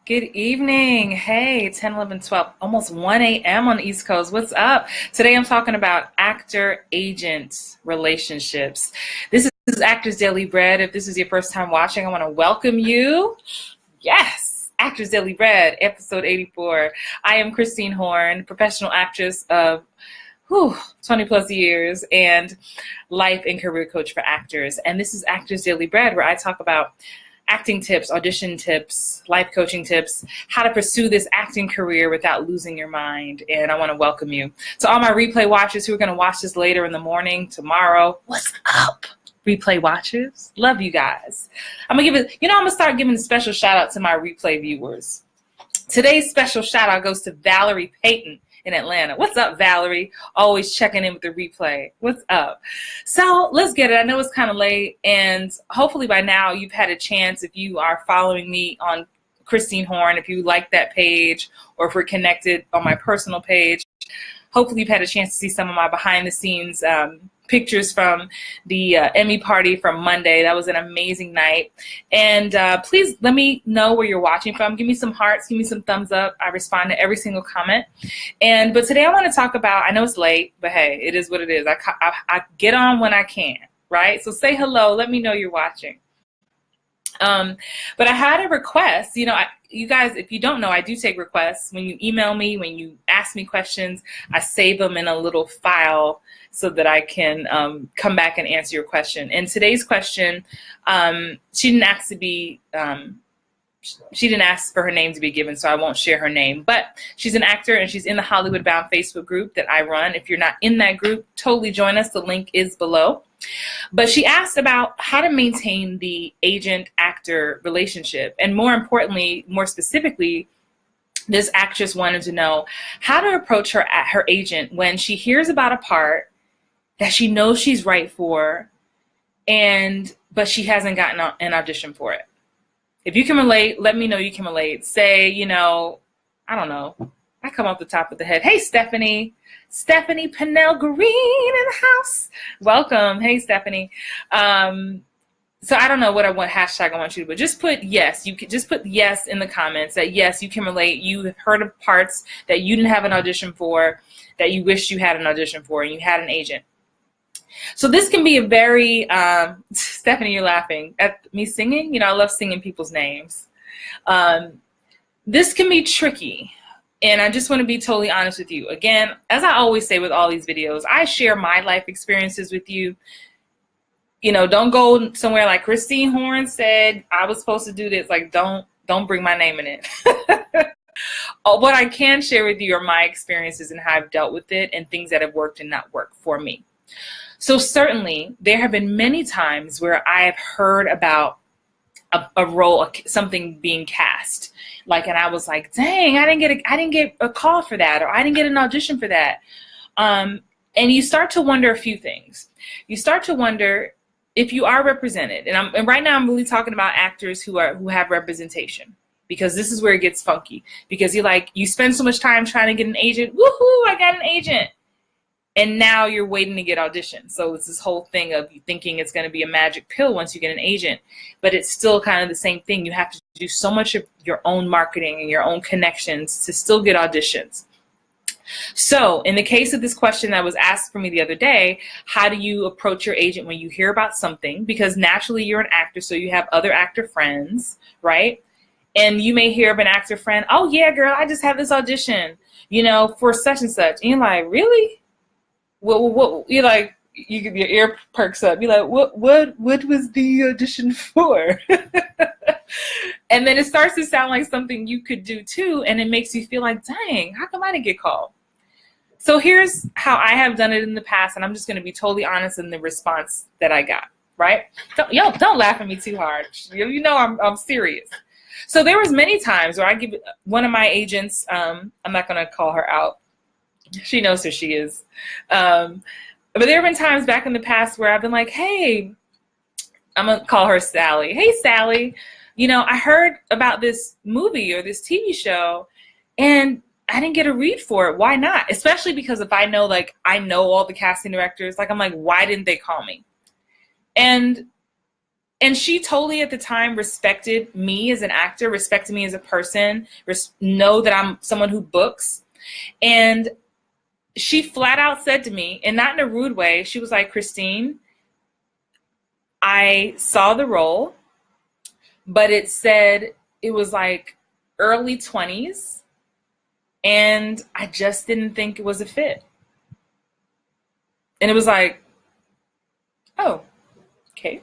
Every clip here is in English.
Good evening. Hey, 10, 11, 12, almost 1 a.m. on the East Coast. What's up? Today I'm talking about actor-agent relationships. This is Actors Daily Bread. If this is your first time watching, I want to welcome you. Yes, Actors Daily Bread, episode 84. I am Christine Horn, professional actress of 20 plus years and life and career coach for actors. And this is Actors Daily Bread, where I talk about acting tips, audition tips, life coaching tips, how to pursue this acting career without losing your mind. And I want to welcome you. To all my replay watchers who are going to watch this later in the morning, tomorrow, what's up? Replay watchers, love you guys. I'm gonna start giving a special shout out to my replay viewers. Today's special shout out goes to Valerie Payton in Atlanta. What's up, Valerie? Always checking in with the replay. What's up? So let's get it. I know it's kind of late, and hopefully by now you've had a chance, if you are following me on Christine Horn, if you like that page, or if we're connected on my personal page, hopefully you've had a chance to see some of my behind the scenes pictures from the Emmy party from Monday. That was an amazing night. And please let me know where you're watching from. Give me some hearts, give me some thumbs up. I respond to every single comment. But today I want to talk about, I know it's late, but hey, it is what it is. I get on when I can, right? So say hello, let me know you're watching. But I had a request. You guys, if you don't know, I do take requests. When you email me, when you ask me questions, I save them in a little file so that I can come back and answer your question. And today's question, she didn't ask for her name to be given, so I won't share her name. But she's an actor, and she's in the Hollywood Bound Facebook group that I run. If you're not in that group, totally join us. The link is below. But she asked about how to maintain the agent-actor relationship. And more importantly, more specifically, this actress wanted to know how to approach her agent when she hears about a part that she knows she's right for, but she hasn't gotten an audition for it. If you can relate, let me know you can relate. Say, I don't know. I come off the top of the head. Hey, Stephanie Pennell Green in the house. Welcome. Hey, Stephanie. So I don't know what hashtag I want you to put. Just put yes. You could just put yes in the comments that yes, you can relate. You have heard of parts that you didn't have an audition for, that you wish you had an audition for, and you had an agent. So this can be a very, Stephanie, you're laughing at me singing. I love singing people's names. This can be tricky. And I just want to be totally honest with you. Again, as I always say with all these videos, I share my life experiences with you. Don't go somewhere like Christine Horn said, I was supposed to do this. Like, don't bring my name in it. What I can share with you are my experiences and how I've dealt with it and things that have worked and not worked for me. So certainly there have been many times where I have heard about a role, something being cast, and I was like, dang, I didn't get a call for that, or I didn't get an audition for that. And you start to wonder a few things. You start to wonder if you are represented. And right now I'm really talking about actors who have representation, because this is where it gets funky, because you spend so much time trying to get an agent. Woohoo, I got an agent. And now you're waiting to get auditioned. So it's this whole thing of you thinking it's going to be a magic pill once you get an agent, but it's still kind of the same thing. You have to do so much of your own marketing and your own connections to still get auditions. So in the case of this question that was asked for me the other day, how do you approach your agent when you hear about something? Because naturally you're an actor, so you have other actor friends, right? And you may hear of an actor friend, oh yeah, girl, I just had this audition, for such and such. And you're like, really? What you're like, your ear perks up. You're like, what was the audition for? And then it starts to sound like something you could do too, and it makes you feel like, dang, how come I didn't get called? So here's how I have done it in the past, and I'm just going to be totally honest in the response that I got. Right? Don't laugh at me too hard. I'm serious. So there was many times where I give one of my agents, I'm not going to call her out. She knows who she is. But there have been times back in the past where I've been like, hey, I'm going to call her Sally. Hey, Sally, I heard about this movie or this TV show, and I didn't get a read for it. Why not? Especially because if I know all the casting directors, I'm like, why didn't they call me? And And she totally at the time respected me as an actor, respected me as a person, know that I'm someone who books. And she flat out said to me, and not in a rude way, she was like, Christine, I saw the role, but it said it was like early 20s, and I just didn't think it was a fit. And it was like, oh, okay.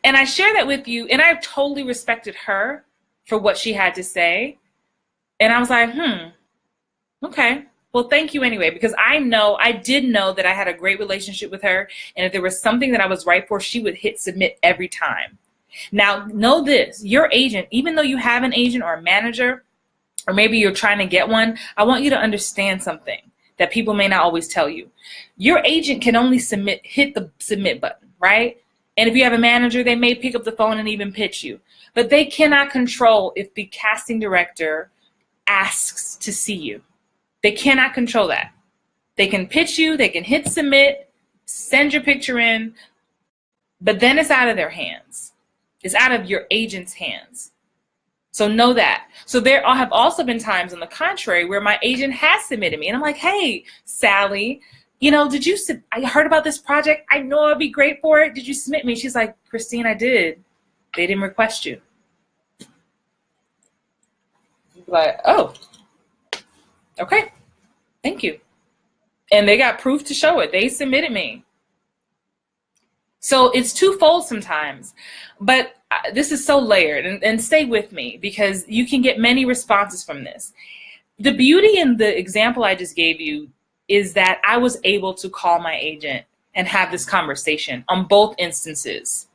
And I share that with you, and I totally respected her for what she had to say. And I was like, okay. Well, thank you anyway, because I did know that I had a great relationship with her. And if there was something that I was right for, she would hit submit every time. Now, know this, your agent, even though you have an agent or a manager, or maybe you're trying to get one, I want you to understand something that people may not always tell you. Your agent can only hit the submit button, right? And if you have a manager, they may pick up the phone and even pitch you. But they cannot control if the casting director asks to see you. They cannot control that. They can pitch you, they can hit submit, send your picture in, but then it's out of their hands. It's out of your agent's hands. So know that. So there have also been times on the contrary where my agent has submitted me and I'm like, hey, Sally, you know, I heard about this project. I know I'd be great for it. Did you submit me? She's like, Christine, I did. They didn't request you. Like, oh, okay, thank you. And they got proof to show it. They submitted me. So it's twofold sometimes, but this is so layered, and stay with me because you can get many responses from this. The beauty in the example I just gave you is that I was able to call my agent and have this conversation on both instances.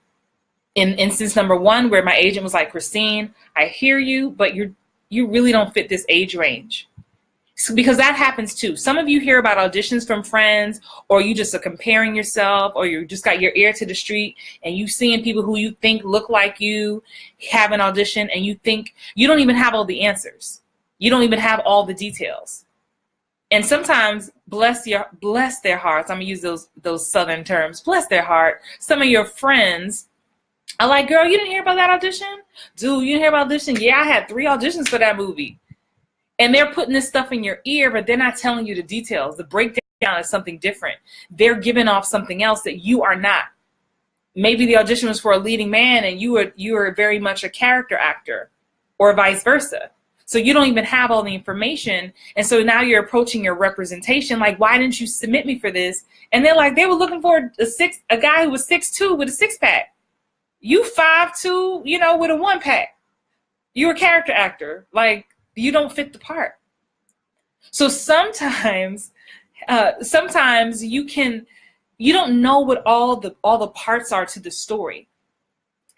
In instance number one, where my agent was like, Christine, I hear you, but you really don't fit this age range. So, because that happens too. Some of you hear about auditions from friends, or you just are comparing yourself, or you just got your ear to the street and you seeing people who you think look like you have an audition, and you think you don't even have all the answers. You don't even have all the details. And sometimes, bless their hearts, I'm gonna use those Southern terms, bless their heart, some of your friends are like, girl, you didn't hear about that audition? Dude, you didn't hear about audition? Yeah, I had 3 auditions for that movie. And they're putting this stuff in your ear, but they're not telling you the details. The breakdown is something different. They're giving off something else that you are not. Maybe the audition was for a leading man and you are very much a character actor, or vice versa. So you don't even have all the information. And so now you're approaching your representation like, why didn't you submit me for this? And they're like, they were looking for a guy who was 6'2" with a 6-pack. You 5'2", you know, with a 1-pack. You're a character actor. Like, you don't fit the part. So sometimes you don't know what all the parts are to the story.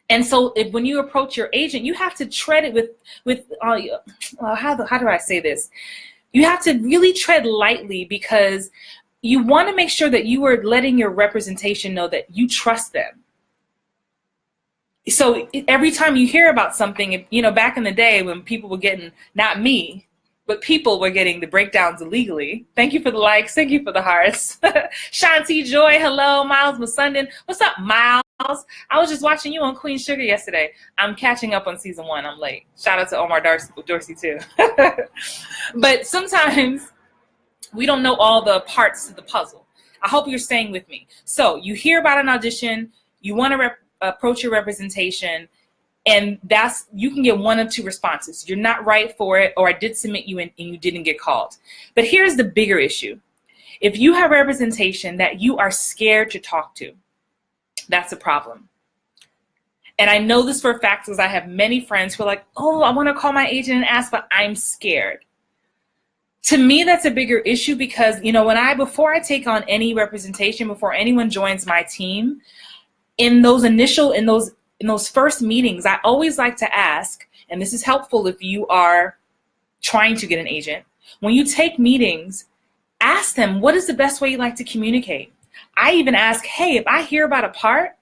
And so when you approach your agent, you have to tread it with how do I say this? You have to really tread lightly, because you want to make sure that you are letting your representation know that you trust them. So every time you hear about something, you know, back in the day when people were getting, not me, but people were getting the breakdowns illegally. Thank you for the likes. Thank you for the hearts. Shanti Joy, hello. Miles Musundin. What's up, Miles? I was just watching you on Queen Sugar yesterday. I'm catching up on season 1. I'm late. Shout out to Omar Dorsey too. But sometimes we don't know all the parts to the puzzle. I hope you're staying with me. So you hear about an audition. You want to approach your representation, and you can get 1 of 2 responses. You're not right for it, or I did submit you and you didn't get called. But here's the bigger issue. If you have representation that you are scared to talk to, that's a problem. And I know this for a fact because I have many friends who are like, oh, I want to call my agent and ask, but I'm scared. To me, that's a bigger issue because, you know, before I take on any representation, before anyone joins my team, in those first meetings, I always like to ask, and this is helpful if you are trying to get an agent, when you take meetings, ask them, what is the best way you like to communicate? I even ask, hey, if I hear about a part,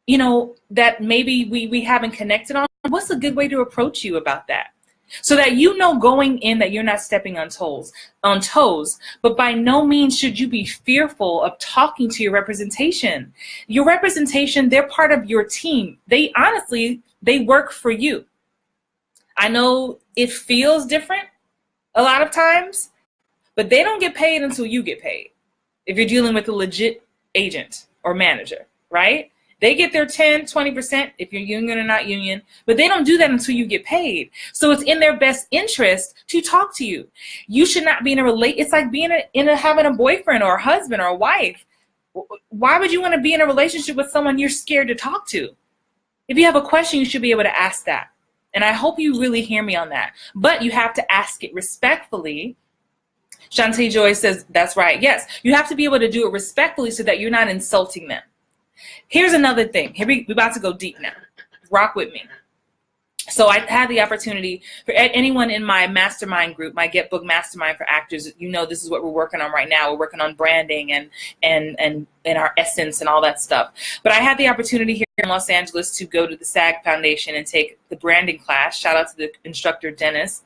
you know, that maybe we haven't connected on, what's a good way to approach you about that? so that you know going in that you're not stepping on toes. But by no means should you be fearful of talking to your representation. Your representation, they're part of your team. They honestly, they work for you. I know it feels different a lot of times, but they don't get paid until you get paid. If you're dealing with a legit agent or manager, right? They get their 10, 20% if you're union or not union, but they don't do that until you get paid. So it's in their best interest to talk to you. You should not be in a it's like being having a boyfriend or a husband or a wife. Why would you want to be in a relationship with someone you're scared to talk to? If you have a question, you should be able to ask that. And I hope you really hear me on that. But you have to ask it respectfully. Shantae Joy says, that's right. Yes, you have to be able to do it respectfully so that you're not insulting them. Here's another thing. We're about to go deep now. Rock with me. So I had the opportunity for anyone in my mastermind group, my Get Book Mastermind for Actors. You know, this is what we're working on right now. We're working on branding and our essence and all that stuff. But I had the opportunity here in Los Angeles to go to the SAG Foundation and take the branding class. Shout out to the instructor, Dennis.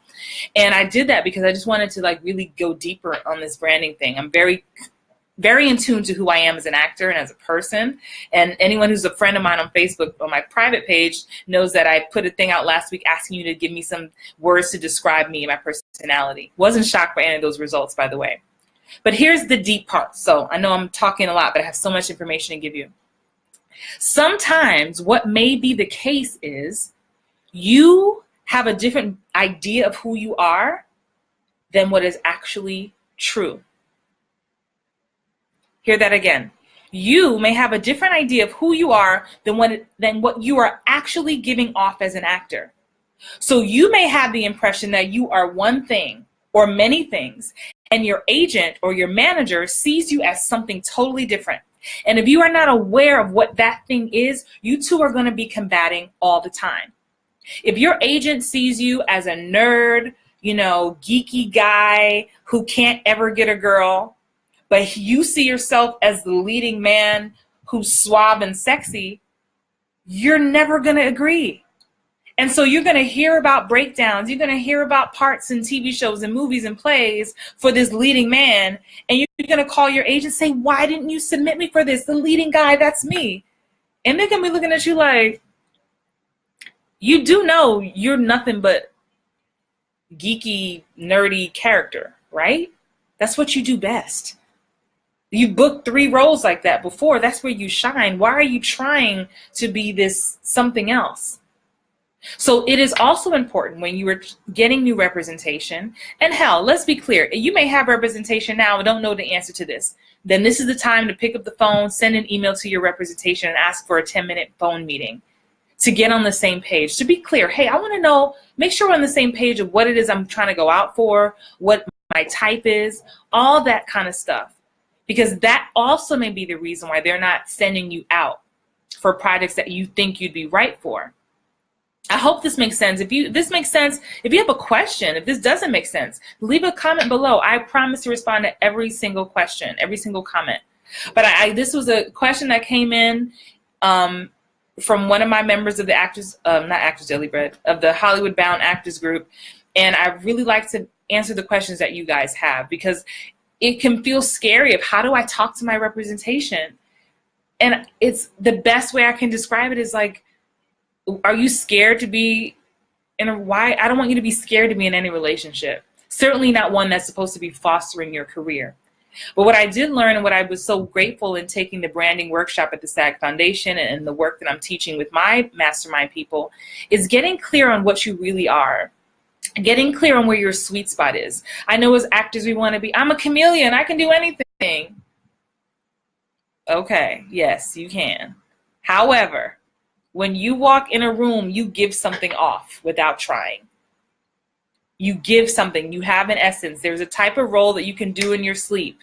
And I did that because I just wanted to like really go deeper on this branding thing. I'm very in tune to who I am as an actor and as a person. And anyone who's a friend of mine on Facebook on my private page knows that I put a thing out last week asking you to give me some words to describe me and my personality. Wasn't shocked by any of those results, by the way. But here's the deep part. So I know I'm talking a lot, but I have so much information to give you. Sometimes what may be the case is you have a different idea of who you are than what is actually true. Hear that again. You may have a different idea of who you are than what you are actually giving off as an actor. So you may have the impression that you are one thing or many things, and your agent or your manager sees you as something totally different. And if you are not aware of what that thing is, you two are going to be combating all the time. If your agent sees you as a nerd, you know, geeky guy who can't ever get a girl, but you see yourself as the leading man who's suave and sexy, you're never going to agree. And so you're going to hear about breakdowns. You're going to hear about parts in TV shows and movies and plays for this leading man. And you're going to call your agent and say, why didn't you submit me for this? The leading guy, that's me. And they're going to be looking at you like, you do know you're nothing but geeky, nerdy character, right? That's what you do best. You booked 3 roles like that before. That's where you shine. Why are you trying to be this something else? So it is also important when you are getting new representation. And hell, let's be clear. You may have representation now and don't know the answer to this. Then this is the time to pick up the phone, send an email to your representation, and ask for a 10-minute phone meeting to get on the same page. To be clear, hey, I want to know, make sure we're on the same page of what it is I'm trying to go out for, what my type is, all that kind of stuff. Because that also may be the reason why they're not sending you out for projects that you think you'd be right for. I hope this makes sense. If this makes sense, if you have a question, if this doesn't make sense, leave a comment below. I promise to respond to every single question, every single comment. But this was a question that came in from one of my members of the not Actors Daily Bread, of the Hollywood Bound Actors Group. And I really like to answer the questions that you guys have, because it can feel scary of how do I talk to my representation? And it's the best way I can describe it is like, are you scared to be in a, why? I don't want you to be scared to be in any relationship. Certainly not one that's supposed to be fostering your career. But what I did learn, and what I was so grateful in taking the branding workshop at the SAG Foundation and the work that I'm teaching with my mastermind people, is getting clear on what you really are. Getting clear on where your sweet spot is. I know as actors we want to be, I'm a chameleon, I can do anything. Okay, yes, you can. However, when you walk in a room, you give something off without trying. You give something, you have an essence. There's a type of role that you can do in your sleep.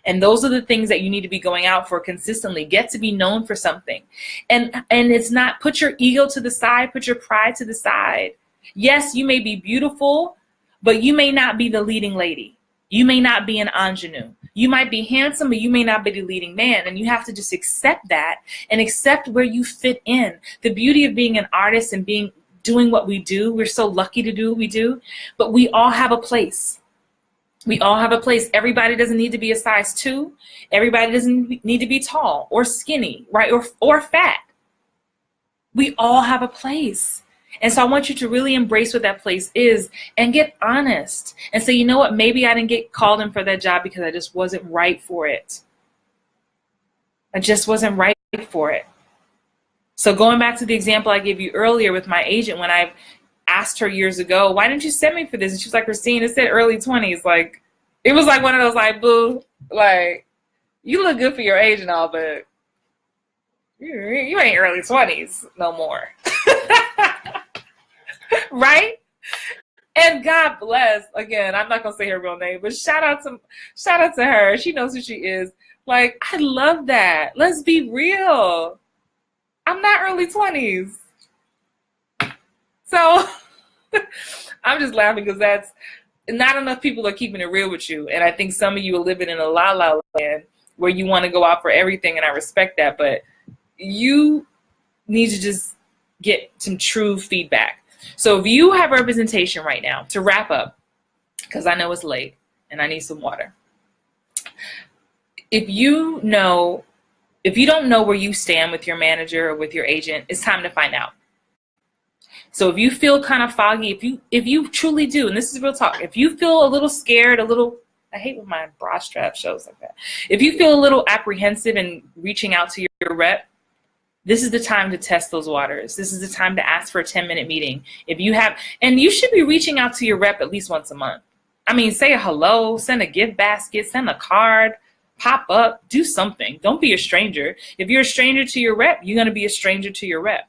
And those are the things that you need to be going out for consistently. Get to be known for something. And it's not, put your ego to the side, put your pride to the side. Yes, you may be beautiful, but you may not be the leading lady. You may not be an ingenue. You might be handsome, but you may not be the leading man. And you have to just accept that and accept where you fit in. The beauty of being an artist and being doing what we do. We're so lucky to do what we do, but we all have a place. We all have a place. Everybody doesn't need to be a size 2. Everybody doesn't need to be tall or skinny, right? Or fat. We all have a place. And so I want you to really embrace what that place is and get honest and say, you know what, maybe I didn't get called in for that job because I just wasn't right for it. I just wasn't right for it. So going back to the example I gave you earlier with my agent, when I asked her years ago, why didn't you send me for this? And she was like, Christine, it said early 20s. Like, it was like one of those, like, boo, like, you look good for your age and all, but you ain't early 20s no more. Right? And God bless, again, I'm not gonna say her real name, but shout out to her. She knows who she is. Like, I love that. Let's be real. I'm not early 20s. So I'm just laughing because that's not enough people are keeping it real with you. And I think some of you are living in a la-la land where you want to go out for everything, and I respect that, but you need to just get some true feedback. So if you have representation right now, to wrap up, because I know it's late and I need some water. If you don't know where you stand with your manager or with your agent, it's time to find out. So if you feel kind of foggy, if you truly do, and this is real talk, if you feel a little scared, I hate when my bra strap shows like that. If you feel a little apprehensive in reaching out to your rep, this is the time to test those waters. This is the time to ask for a 10-minute meeting. And you should be reaching out to your rep at least once a month. I mean, say a hello, send a gift basket, send a card, pop up, do something. Don't be a stranger. If you're a stranger to your rep, you're going to be a stranger to your rep.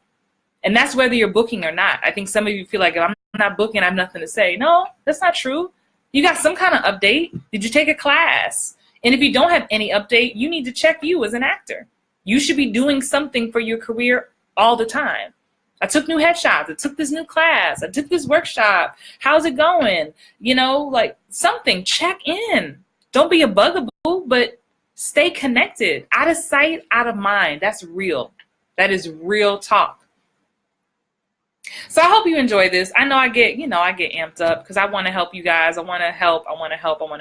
And that's whether you're booking or not. I think some of you feel like, if I'm not booking, I have nothing to say. No, that's not true. You got some kind of update. Did you take a class? And if you don't have any update, you need to check you as an actor. You should be doing something for your career all the time. I took new headshots. I took this new class. I took this workshop. How's it going? Like something. Check in. Don't be a bugaboo, but stay connected. Out of sight, out of mind. That's real. That is real talk. So I hope you enjoy this. I know I get amped up because I want to help you guys. I want to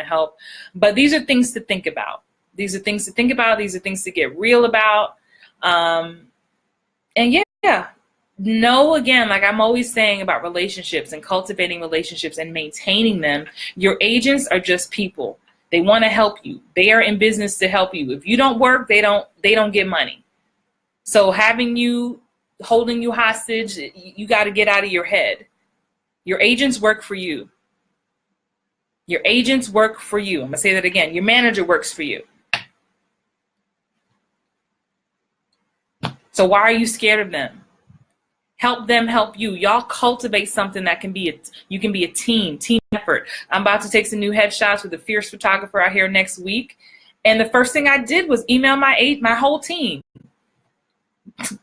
help. But these are things to think about. These are things to get real about. And yeah, know, again, like I'm always saying about relationships and cultivating relationships and maintaining them, your agents are just people. They want to help you. They are in business to help you. If you don't work, they don't get money. So holding you hostage, you got to get out of your head. Your agents work for you. Your agents work for you. I'm going to say that again. Your manager works for you. So why are you scared of them? Help them help you. Y'all cultivate something that you can be a team effort. I'm about to take some new headshots with a fierce photographer out here next week. And the first thing I did was email my whole team.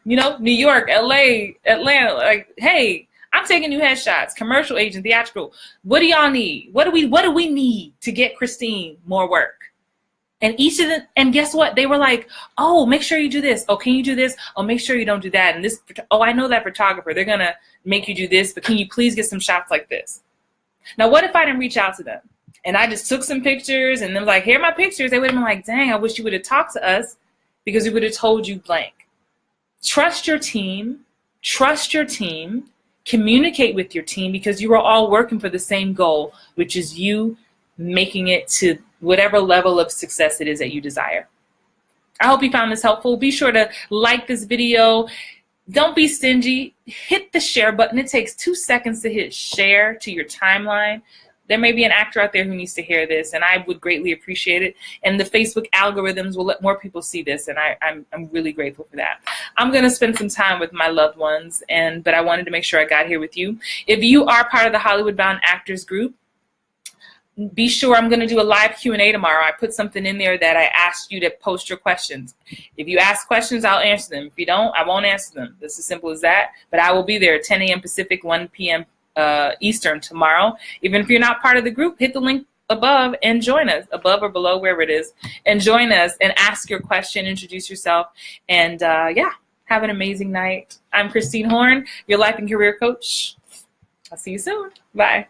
New York, LA, Atlanta, like, hey, I'm taking new headshots, commercial agent, theatrical. What do y'all need? What do we need to get Christine more work? And each of them, and guess what? They were like, oh, make sure you do this. Oh, can you do this? Oh, make sure you don't do that. And this, oh, I know that photographer. They're going to make you do this, but can you please get some shots like this? Now, what if I didn't reach out to them? And I just took some pictures and then was like, here are my pictures. They would have been like, dang, I wish you would have talked to us because we would have told you blank. Trust your team. Trust your team. Communicate with your team because you are all working for the same goal, which is you making it to whatever level of success it is that you desire. I hope you found this helpful. Be sure to like this video. Don't be stingy. Hit the share button. It takes 2 seconds to hit share to your timeline. There may be an actor out there who needs to hear this, and I would greatly appreciate it. And the Facebook algorithms will let more people see this, and I'm really grateful for that. I'm going to spend some time with my loved ones, but I wanted to make sure I got here with you. If you are part of the Hollywood Bound Actors Group, be sure I'm going to do a live Q&A tomorrow. I put something in there that I asked you to post your questions. If you ask questions, I'll answer them. If you don't, I won't answer them. It's as simple as that. But I will be there at 10 a.m. Pacific, 1 p.m. Eastern tomorrow. Even if you're not part of the group, hit the link above and join us, above or below, wherever it is, and join us and ask your question, introduce yourself, and yeah, Have an amazing night. I'm Christine Horn, your life and career coach. I'll see you soon. Bye.